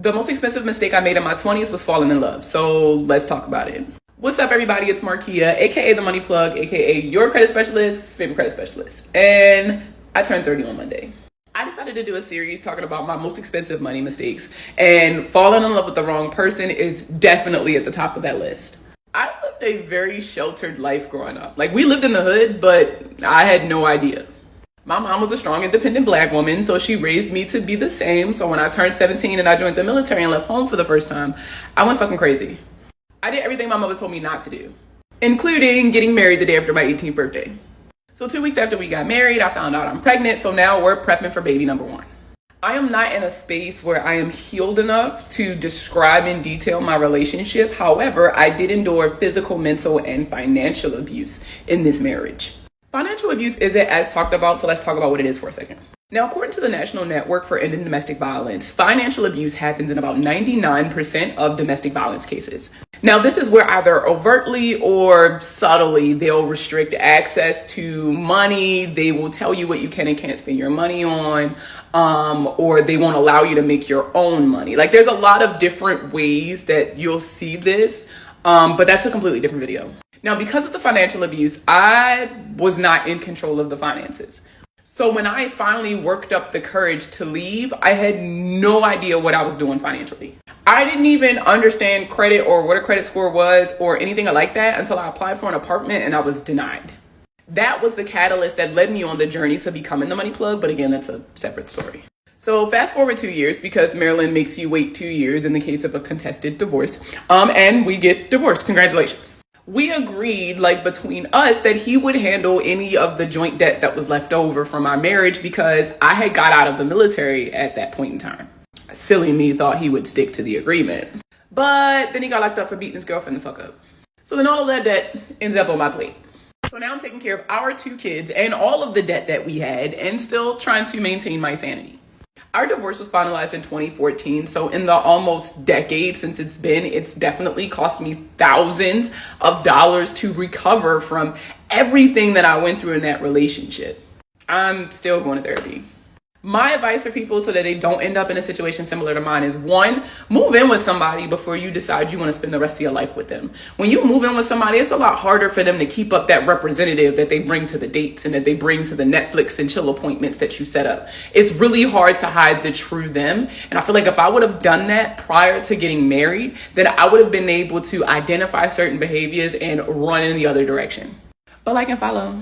The most expensive mistake I made in my 20s was falling in love. So let's talk about it. What's up, everybody? It's Markia, aka The Money Plug, aka your credit specialist, favorite credit specialist. And I turned 30 on Monday. I decided to do a series talking about my most expensive money mistakes, and falling in love with the wrong person is definitely at the top of that list. I lived a very sheltered life growing up. Like, we lived in the hood, but I had no idea. My mom was a strong, independent black woman, so she raised me to be the same. So when I turned 17 and I joined the military and left home for the first time, I went fucking crazy. I did everything my mother told me not to do, including getting married the day after my 18th birthday. So 2 weeks after we got married, I found out I'm pregnant, so now we're prepping for baby number one. I am not in a space where I am healed enough to describe in detail my relationship. However, I did endure physical, mental, and financial abuse in this marriage. Financial abuse isn't as talked about, so let's talk about what it is for a second. Now, according to the National Network for Ending Domestic Violence, financial abuse happens in about 99% of domestic violence cases. Now, this is where either overtly or subtly they'll restrict access to money. They will tell you what you can and can't spend your money on, or they won't allow you to make your own money. Like, there's a lot of different ways that you'll see this, but that's a completely different video. Now, because of the financial abuse, I was not in control of the finances. So when I finally worked up the courage to leave, I had no idea what I was doing financially. I didn't even understand credit or what a credit score was or anything like that until I applied for an apartment and I was denied. That was the catalyst that led me on the journey to becoming the Money Plug. But again, that's a separate story. So fast forward 2 years, because Maryland makes you wait 2 years in the case of a contested divorce, and we get divorced. Congratulations. We agreed, like, between us, that he would handle any of the joint debt that was left over from our marriage because I had got out of the military at that point in time. Silly me thought he would stick to the agreement. But then he got locked up for beating his girlfriend the fuck up. So then all of that debt ends up on my plate. So now I'm taking care of our 2 kids and all of the debt that we had and still trying to maintain my sanity. Our divorce was finalized in 2014, so in the almost decade since it's definitely cost me thousands of dollars to recover from everything that I went through in that relationship. I'm still going to therapy. My advice for people so that they don't end up in a situation similar to mine is, 1, move in with somebody before you decide you want to spend the rest of your life with them. When you move in with somebody, it's a lot harder for them to keep up that representative that they bring to the dates and that they bring to the Netflix and chill appointments that you set up. It's really hard to hide the true them. And I feel like if I would have done that prior to getting married, then I would have been able to identify certain behaviors and run in the other direction. But like and follow.